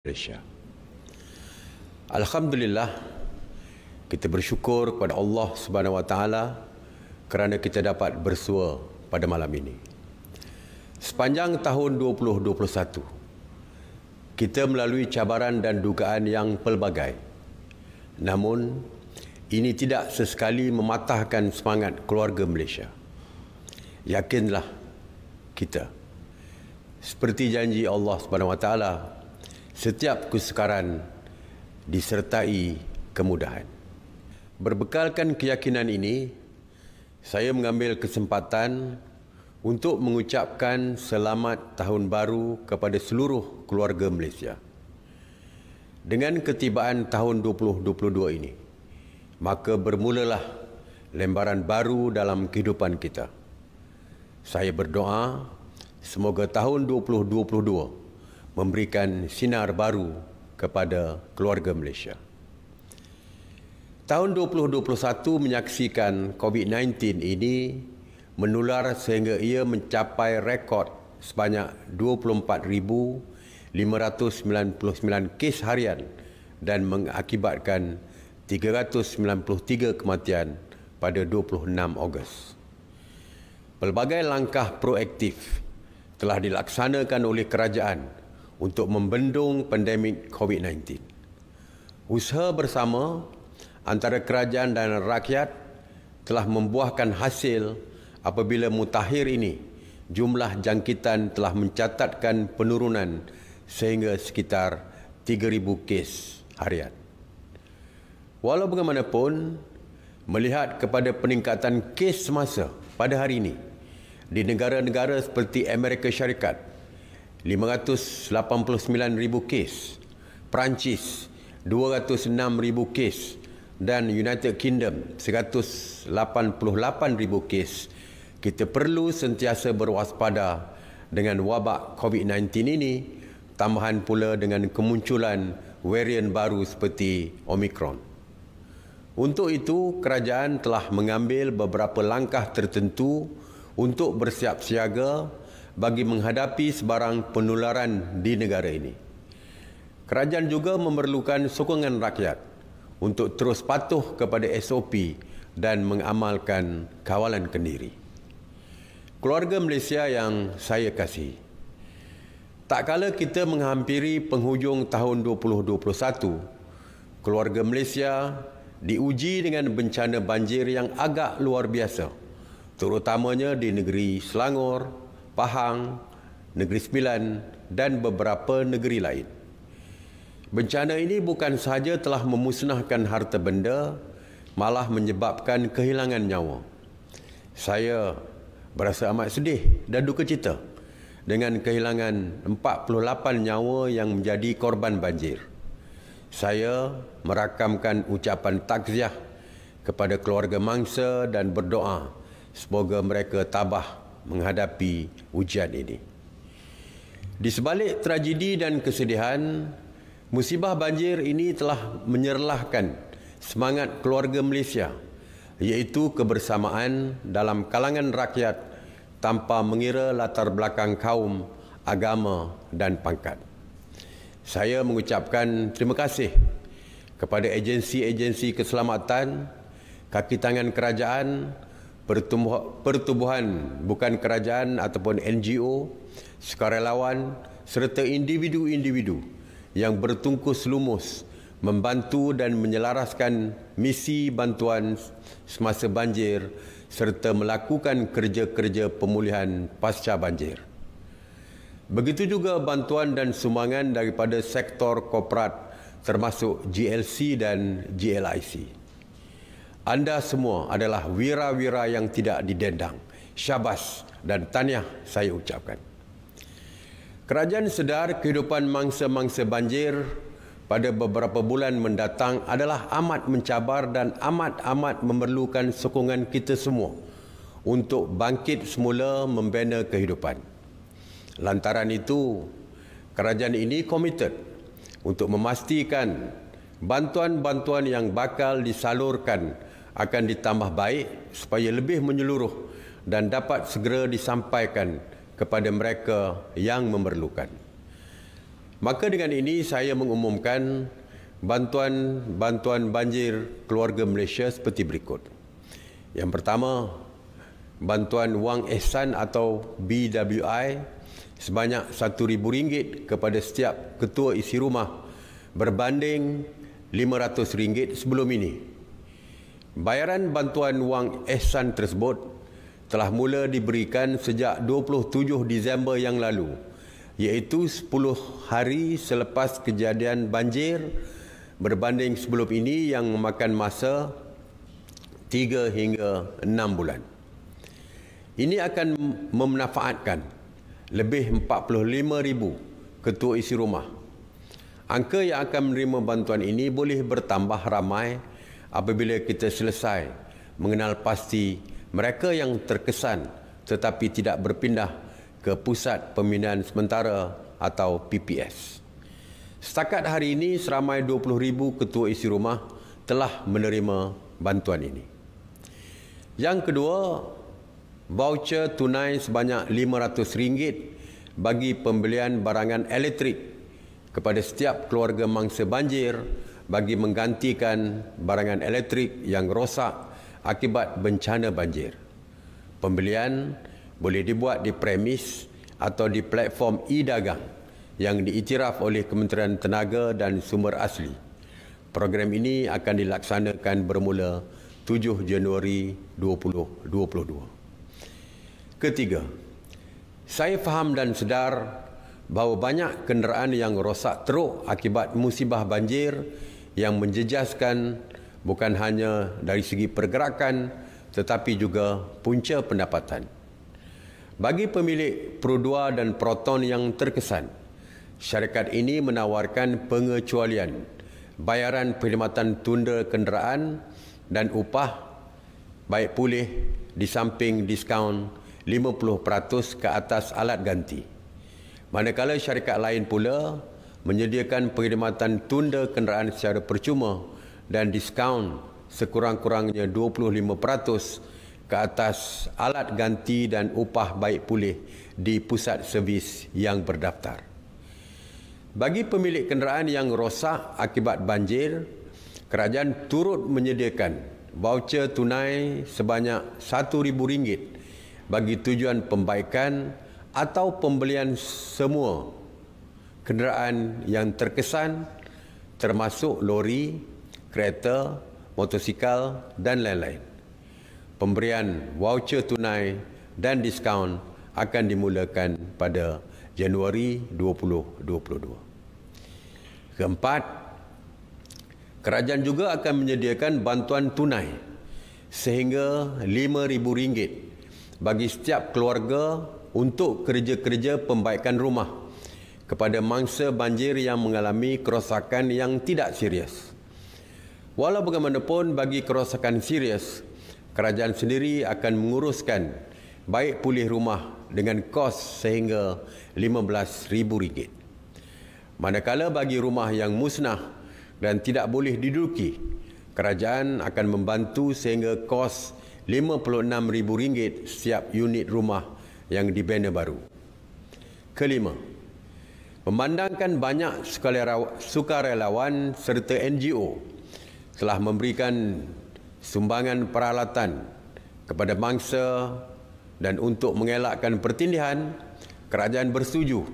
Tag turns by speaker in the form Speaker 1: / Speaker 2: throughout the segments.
Speaker 1: Malaysia. Alhamdulillah, kita bersyukur kepada Allah Subhanahu Wa Taala kerana kita dapat bersua pada malam ini. Sepanjang tahun 2021, kita melalui cabaran dan dugaan yang pelbagai. Namun, ini tidak sesekali mematahkan semangat keluarga Malaysia. Yakinlah kita, seperti janji Allah Subhanahu Wa Taala, setiap kesukaran disertai kemudahan. Berbekalkan keyakinan ini, saya mengambil kesempatan untuk mengucapkan selamat tahun baru kepada seluruh keluarga Malaysia. Dengan ketibaan tahun 2022 ini, maka bermulalah lembaran baru dalam kehidupan kita. Saya berdoa semoga tahun 2022 memberikan sinar baru kepada keluarga Malaysia. Tahun 2021 menyaksikan COVID-19 ini menular sehingga ia mencapai rekod sebanyak 24,599 kes harian dan mengakibatkan 393 kematian pada 26 Ogos. Pelbagai langkah proaktif telah dilaksanakan oleh kerajaan untuk membendung pandemik COVID-19. Usaha bersama antara kerajaan dan rakyat telah membuahkan hasil apabila mutakhir ini jumlah jangkitan telah mencatatkan penurunan sehingga sekitar 3,000 kes harian. Walau bagaimanapun, melihat kepada peningkatan kes semasa pada hari ini di negara-negara seperti Amerika Syarikat, 589,000 kes, Perancis 206,000 kes dan United Kingdom 188,000 kes, kita perlu sentiasa berwaspada dengan wabak COVID-19 ini, tambahan pula dengan kemunculan varian baru seperti Omicron. Untuk itu, kerajaan telah mengambil beberapa langkah tertentu untuk bersiap siaga bagi menghadapi sebarang penularan di negara ini. Kerajaan juga memerlukan sokongan rakyat untuk terus patuh kepada SOP dan mengamalkan kawalan kendiri. Keluarga Malaysia yang saya kasihi, tak kala kita menghampiri penghujung tahun 2021, keluarga Malaysia diuji dengan bencana banjir yang agak luar biasa, terutamanya di negeri Selangor, Pahang, Negeri Sembilan dan beberapa negeri lain. Bencana ini bukan sahaja telah memusnahkan harta benda, malah menyebabkan kehilangan nyawa. Saya berasa amat sedih dan duka cita dengan kehilangan 48 nyawa yang menjadi korban banjir. Saya merakamkan ucapan takziah kepada keluarga mangsa dan berdoa semoga mereka tabah menghadapi ujian ini. Di sebalik tragedi dan kesedihan, musibah banjir ini telah menyerlahkan semangat keluarga Malaysia, iaitu kebersamaan dalam kalangan rakyat tanpa mengira latar belakang kaum, agama dan pangkat. Saya mengucapkan terima kasih kepada agensi-agensi keselamatan, kaki tangan kerajaan, pertubuhan bukan kerajaan ataupun NGO, sukarelawan serta individu-individu yang bertungkus lumus membantu dan menyelaraskan misi bantuan semasa banjir serta melakukan kerja-kerja pemulihan pasca banjir. Begitu juga bantuan dan sumbangan daripada sektor korporat termasuk GLC dan GLIC. Anda semua adalah wira-wira yang tidak didendang. Syabas dan tahniah saya ucapkan. Kerajaan sedar kehidupan mangsa-mangsa banjir pada beberapa bulan mendatang adalah amat mencabar dan amat-amat memerlukan sokongan kita semua untuk bangkit semula membina kehidupan. Lantaran itu, kerajaan ini komited untuk memastikan bantuan-bantuan yang bakal disalurkan akan ditambah baik supaya lebih menyeluruh dan dapat segera disampaikan kepada mereka yang memerlukan. Maka dengan ini saya mengumumkan bantuan banjir keluarga Malaysia seperti berikut. Yang pertama, bantuan wang ihsan atau BWI sebanyak RM1,000 kepada setiap ketua isi rumah berbanding RM500 sebelum ini. Bayaran bantuan wang ihsan tersebut telah mula diberikan sejak 27 Disember yang lalu, iaitu 10 hari selepas kejadian banjir berbanding sebelum ini yang memakan masa 3 hingga 6 bulan. Ini akan memanfaatkan lebih 45,000 ketua isi rumah. Angka yang akan menerima bantuan ini boleh bertambah ramai apabila kita selesai mengenal pasti mereka yang terkesan tetapi tidak berpindah ke Pusat Pembinaan Sementara atau PPS. Setakat hari ini, seramai 20,000 ketua isi rumah telah menerima bantuan ini. Yang kedua, voucher tunai sebanyak RM500 bagi pembelian barangan elektrik kepada setiap keluarga mangsa banjir bagi menggantikan barangan elektrik yang rosak akibat bencana banjir. Pembelian boleh dibuat di premis atau di platform e-dagang yang diiktiraf oleh Kementerian Tenaga dan Sumber Asli. Program ini akan dilaksanakan bermula 7 Januari 2022. Ketiga, saya faham dan sedar bahawa banyak kenderaan yang rosak teruk akibat musibah banjir yang menjejaskan bukan hanya dari segi pergerakan tetapi juga punca pendapatan. Bagi pemilik Pro 2 dan Proton yang terkesan, syarikat ini menawarkan pengecualian bayaran perkhidmatan tunda kenderaan dan upah baik pulih di samping diskaun 50% ke atas alat ganti. Manakala syarikat lain pula menyediakan perkhidmatan tunda kenderaan secara percuma dan diskaun sekurang-kurangnya 25% ke atas alat ganti dan upah baik pulih di pusat servis yang berdaftar. Bagi pemilik kenderaan yang rosak akibat banjir, kerajaan turut menyediakan voucher tunai sebanyak RM1,000 bagi tujuan pembaikan atau pembelian semua kenderaan yang terkesan termasuk lori, kereta, motosikal dan lain-lain. Pemberian voucher tunai dan diskaun akan dimulakan pada Januari 2022. Keempat, kerajaan juga akan menyediakan bantuan tunai sehingga RM5,000 bagi setiap keluarga untuk kerja-kerja pembaikan rumah kepada mangsa banjir yang mengalami kerosakan yang tidak serius. Walau bagaimanapun, bagi kerosakan serius, kerajaan sendiri akan menguruskan baik pulih rumah dengan kos sehingga RM15,000. Manakala bagi rumah yang musnah dan tidak boleh diduduki, kerajaan akan membantu sehingga kos RM56,000 setiap unit rumah yang dibina baru. Kelima, memandangkan banyak sukarelawan serta NGO telah memberikan sumbangan peralatan kepada mangsa dan untuk mengelakkan pertindihan, kerajaan bersetuju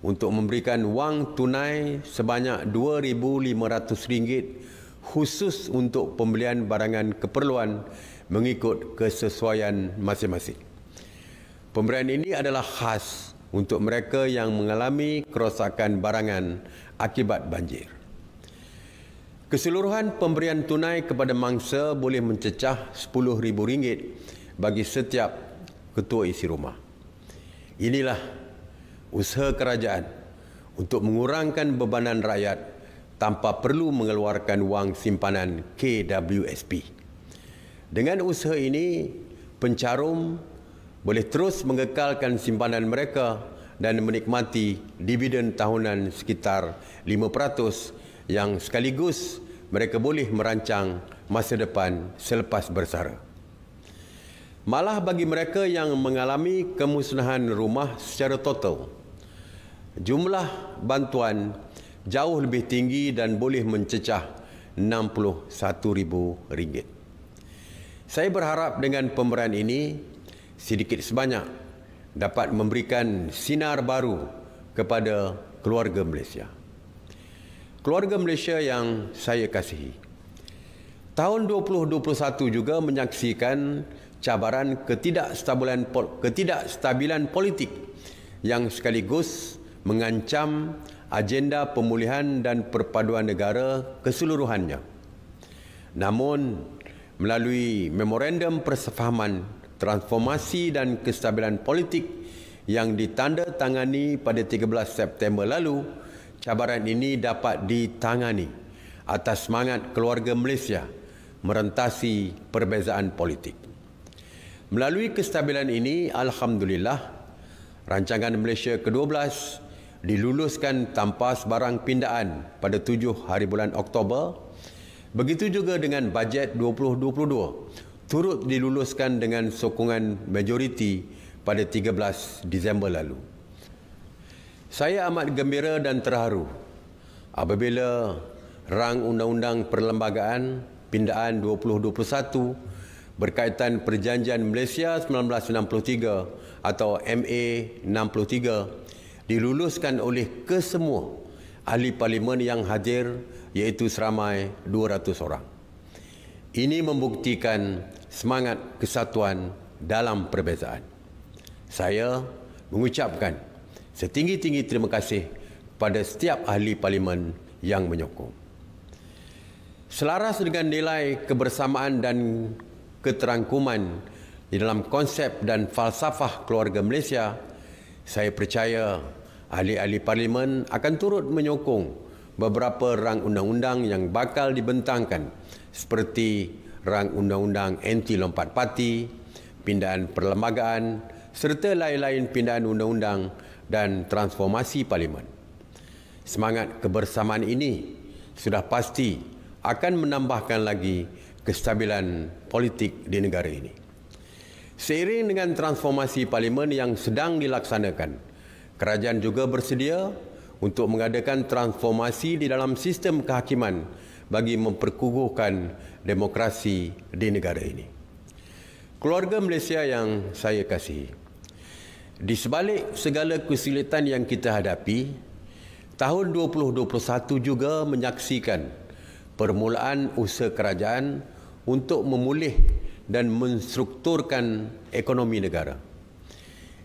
Speaker 1: untuk memberikan wang tunai sebanyak RM2,500 khusus untuk pembelian barangan keperluan mengikut kesesuaian masing-masing. Pemberian ini adalah khas untuk mereka yang mengalami kerosakan barangan akibat banjir. Keseluruhan pemberian tunai kepada mangsa boleh mencecah RM10,000 bagi setiap ketua isi rumah. Inilah usaha kerajaan untuk mengurangkan bebanan rakyat tanpa perlu mengeluarkan wang simpanan KWSP. Dengan usaha ini, pencarum boleh terus mengekalkan simpanan mereka dan menikmati dividen tahunan sekitar 5% yang sekaligus mereka boleh merancang masa depan selepas bersara. Malah bagi mereka yang mengalami kemusnahan rumah secara total, jumlah bantuan jauh lebih tinggi dan boleh mencecah RM61,000. Saya berharap dengan pemberian ini sedikit sebanyak dapat memberikan sinar baru kepada keluarga Malaysia. Keluarga Malaysia yang saya kasihi, tahun 2021 juga menyaksikan cabaran ketidakstabilan politik yang sekaligus mengancam agenda pemulihan dan perpaduan negara keseluruhannya. Namun, melalui memorandum persefahaman transformasi dan kestabilan politik yang ditandatangani pada 13 September lalu, cabaran ini dapat ditangani atas semangat keluarga Malaysia merentasi perbezaan politik. Melalui kestabilan ini, alhamdulillah, rancangan Malaysia ke-12 diluluskan tanpa sebarang pindaan pada 7 hari bulan Oktober. Begitu juga dengan bajet 2022 turut diluluskan dengan sokongan majoriti pada 13 Disember lalu. Saya amat gembira dan terharu apabila rang Undang-Undang Perlembagaan Pindaan 2021 berkaitan Perjanjian Malaysia 1963 atau MA 63 diluluskan oleh kesemua ahli parlimen yang hadir, iaitu seramai 200 orang. Ini membuktikan semangat kesatuan dalam perbezaan. Saya mengucapkan setinggi-tinggi terima kasih kepada setiap ahli parlimen yang menyokong. Selaras dengan nilai kebersamaan dan keterangkuman di dalam konsep dan falsafah keluarga Malaysia, saya percaya ahli-ahli parlimen akan turut menyokong beberapa rang undang-undang yang bakal dibentangkan seperti rang undang-undang anti lompat parti, pindaan perlembagaan serta lain-lain pindaan undang-undang dan transformasi parlimen. Semangat kebersamaan ini sudah pasti akan menambahkan lagi kestabilan politik di negara ini. Seiring dengan transformasi parlimen yang sedang dilaksanakan, kerajaan juga bersedia untuk mengadakan transformasi di dalam sistem kehakiman bagi memperkukuhkan demokrasi di negara ini. Keluarga Malaysia yang saya kasihi, di sebalik segala kesulitan yang kita hadapi, tahun 2021 juga menyaksikan permulaan usaha kerajaan untuk memulih dan menstrukturkan ekonomi negara.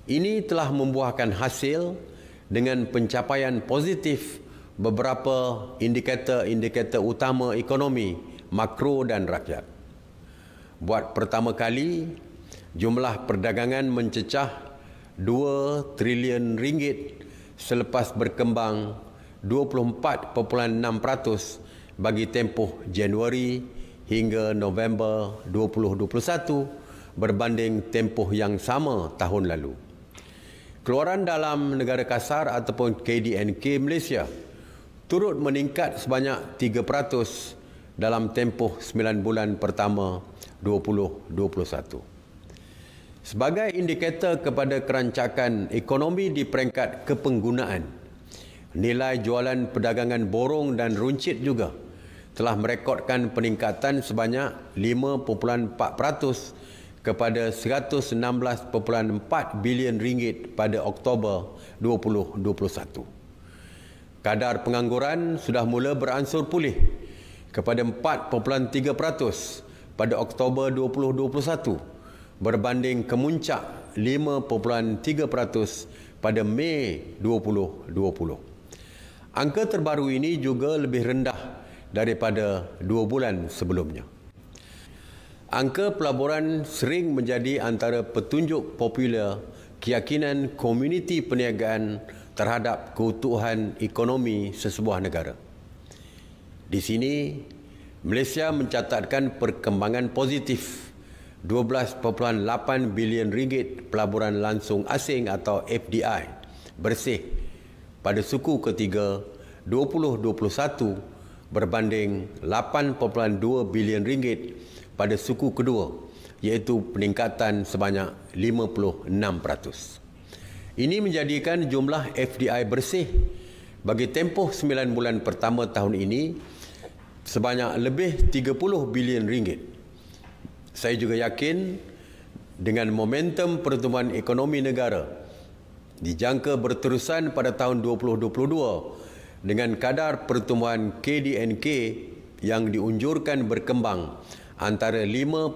Speaker 1: Ini telah membuahkan hasil dengan pencapaian positif beberapa indikator utama ekonomi, makro dan rakyat. Buat pertama kali, jumlah perdagangan mencecah 2 trilion ringgit selepas berkembang 24.6% bagi tempoh Januari hingga November 2021 berbanding tempoh yang sama tahun lalu. Keluaran dalam negara kasar ataupun KDNK Malaysia turut meningkat sebanyak 3% dalam tempoh 9 bulan pertama 2021. Sebagai indikator kepada kerancakan ekonomi di peringkat kepenggunaan, nilai jualan perdagangan borong dan runcit juga telah merekodkan peningkatan sebanyak 5.4% kepada 116.4 bilion ringgit pada Oktober 2021. Kadar pengangguran sudah mula beransur pulih kepada 4.3% pada Oktober 2021 berbanding kemuncak 5.3% pada Mei 2020. Angka terbaru ini juga lebih rendah daripada 2 bulan sebelumnya. Angka pelaburan sering menjadi antara petunjuk popular keyakinan komuniti perniagaan terhadap keutuhan ekonomi sesebuah negara. Di sini, Malaysia mencatatkan perkembangan positif 12.8 bilion ringgit pelaburan langsung asing atau FDI bersih pada suku ketiga 2021 berbanding 8.2 bilion ringgit pada suku kedua, iaitu peningkatan sebanyak 56%. Ini menjadikan jumlah FDI bersih bagi tempoh 9 bulan pertama tahun ini sebanyak lebih 30 bilion ringgit. Saya juga yakin dengan momentum pertumbuhan ekonomi negara dijangka berterusan pada tahun 2022 dengan kadar pertumbuhan KDNK yang diunjurkan berkembang antara 5.5%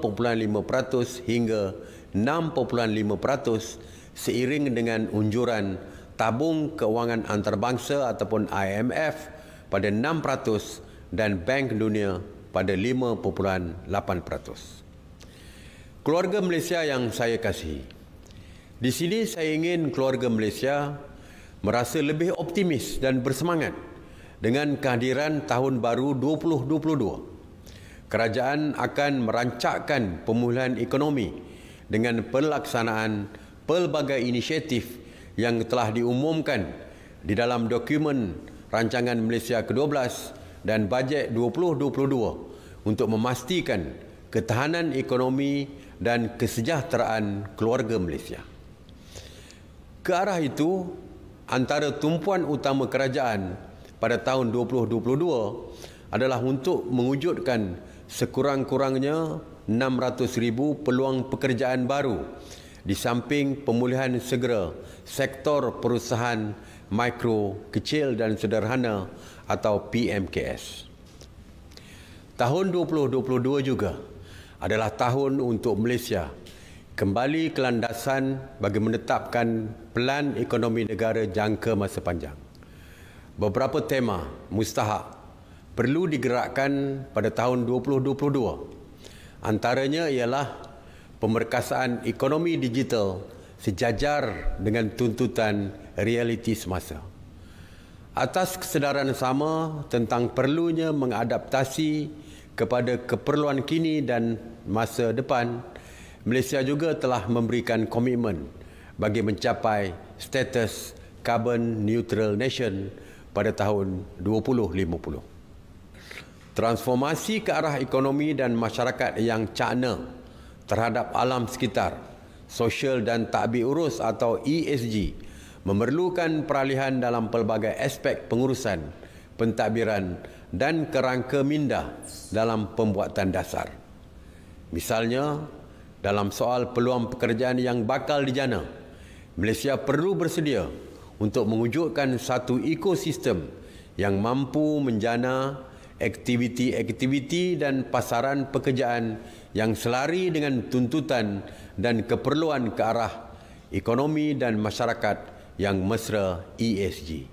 Speaker 1: hingga 6.5% seiring dengan unjuran tabung kewangan antarabangsa ataupun IMF pada 6% dan Bank Dunia pada 5.8%. Keluarga Malaysia yang saya kasihi, di sini saya ingin keluarga Malaysia merasa lebih optimis dan bersemangat dengan kehadiran tahun baru 2022. Kerajaan akan merancangkan pemulihan ekonomi dengan pelaksanaan pelbagai inisiatif yang telah diumumkan di dalam dokumen Rancangan Malaysia ke-12 dan Bajet 2022 untuk memastikan ketahanan ekonomi dan kesejahteraan keluarga Malaysia. Ke arah itu, antara tumpuan utama kerajaan pada tahun 2022 adalah untuk mewujudkan sekurang-kurangnya 600,000 peluang pekerjaan baru di samping pemulihan segera sektor perusahaan mikro, kecil dan sederhana atau PMKS. Tahun 2022 juga adalah tahun untuk Malaysia kembali ke landasan bagi menetapkan Pelan Ekonomi Negara Jangka Masa Panjang. Beberapa tema mustahak perlu digerakkan pada tahun 2022. Antaranya ialah pemerkasaan ekonomi digital sejajar dengan tuntutan realiti semasa. Atas kesedaran sama tentang perlunya mengadaptasi kepada keperluan kini dan masa depan, Malaysia juga telah memberikan komitmen bagi mencapai status carbon neutral nation pada tahun 2050. Transformasi ke arah ekonomi dan masyarakat yang cakna terhadap alam sekitar, sosial dan tadbir urus atau ESG memerlukan peralihan dalam pelbagai aspek pengurusan, pentadbiran dan kerangka minda dalam pembuatan dasar. Misalnya, dalam soal peluang pekerjaan yang bakal dijana, Malaysia perlu bersedia untuk mewujudkan satu ekosistem yang mampu menjana aktiviti-aktiviti dan pasaran pekerjaan yang selari dengan tuntutan dan keperluan ke arah ekonomi dan masyarakat yang mesra ESG.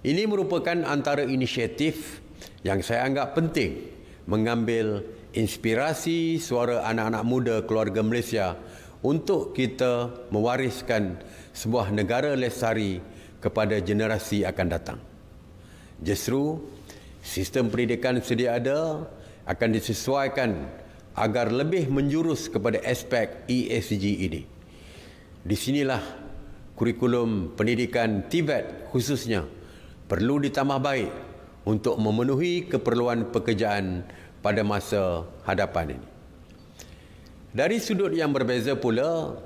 Speaker 1: Ini merupakan antara inisiatif yang saya anggap penting mengambil inspirasi suara anak-anak muda keluarga Malaysia untuk kita mewariskan sebuah negara lestari kepada generasi akan datang. Justru, sistem pendidikan sedia ada akan disesuaikan agar lebih menjurus kepada aspek ESG ini. Di sinilah kurikulum pendidikan TVET khususnya perlu ditambah baik untuk memenuhi keperluan pekerjaan pada masa hadapan ini. Dari sudut yang berbeza pula,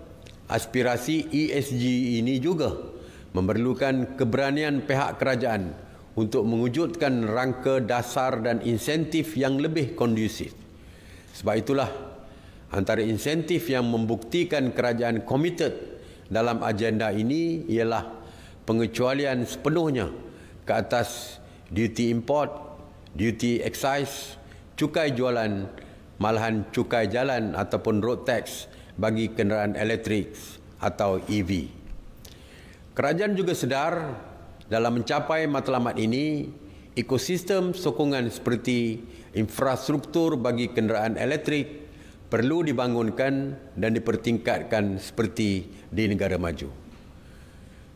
Speaker 1: aspirasi ESG ini juga memerlukan keberanian pihak kerajaan untuk mewujudkan rangka dasar dan insentif yang lebih kondusif. Sebab itulah antara insentif yang membuktikan kerajaan komited dalam agenda ini ialah pengecualian sepenuhnya ke atas duty import, duty excise, cukai jualan, malahan cukai jalan ataupun road tax bagi kenderaan elektrik atau EV. Kerajaan juga sedar dalam mencapai matlamat ini, ekosistem sokongan seperti infrastruktur bagi kenderaan elektrik perlu dibangunkan dan dipertingkatkan seperti di negara maju.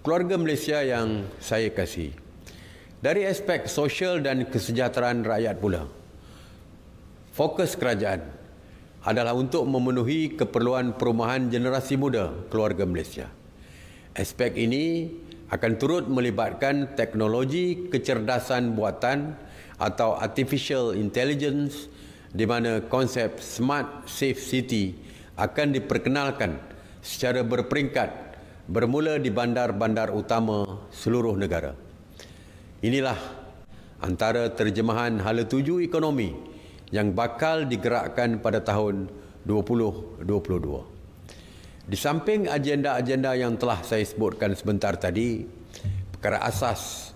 Speaker 1: Keluarga Malaysia yang saya kasihi, dari aspek sosial dan kesejahteraan rakyat pula, fokus kerajaan adalah untuk memenuhi keperluan perumahan generasi muda keluarga Malaysia. Aspek ini akan turut melibatkan teknologi kecerdasan buatan atau artificial intelligence di mana konsep smart safe city akan diperkenalkan secara berperingkat bermula di bandar-bandar utama seluruh negara. Inilah antara terjemahan hala tuju ekonomi yang bakal digerakkan pada tahun 2022. Di samping agenda-agenda yang telah saya sebutkan sebentar tadi, perkara asas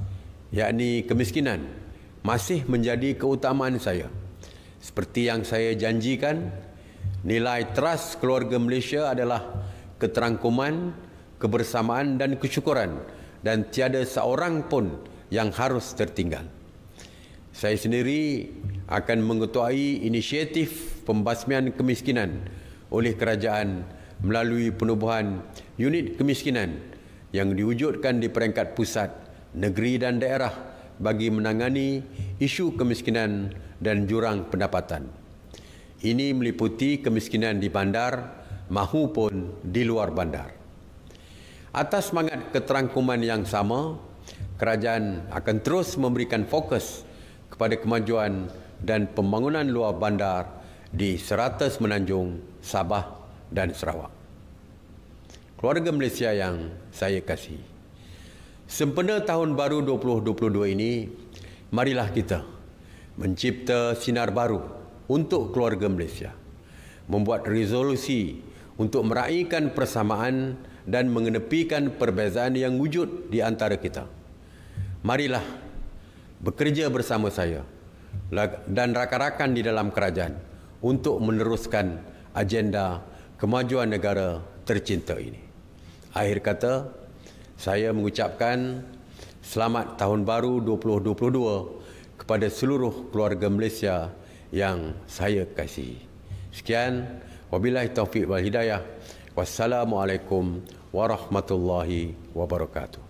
Speaker 1: yakni kemiskinan masih menjadi keutamaan saya. Seperti yang saya janjikan, nilai teras keluarga Malaysia adalah keterangkuman, kebersamaan dan kesyukuran, dan tiada seorang pun yang harus tertinggal. Saya sendiri akan mengetuai inisiatif pembasmian kemiskinan oleh kerajaan melalui penubuhan unit kemiskinan yang diwujudkan di peringkat pusat, negeri dan daerah bagi menangani isu kemiskinan dan jurang pendapatan. Ini meliputi kemiskinan di bandar mahupun di luar bandar. Atas semangat keterangkuman yang sama, kerajaan akan terus memberikan fokus kepada kemajuan dan pembangunan luar bandar di serata Semenanjung, Sabah dan Sarawak. Keluarga Malaysia yang saya kasihi, sempena tahun baru 2022 ini, marilah kita mencipta sinar baru untuk keluarga Malaysia, membuat resolusi untuk meraihkan persamaan dan mengenepikan perbezaan yang wujud di antara kita. Marilah bekerja bersama saya dan rakan-rakan di dalam kerajaan untuk meneruskan agenda kemajuan negara tercinta ini. Akhir kata, saya mengucapkan selamat tahun baru 2022 kepada seluruh keluarga Malaysia yang saya kasihi. Sekian, wabillahi taufiq wal hidayah. Wassalamualaikum warahmatullahi wabarakatuh.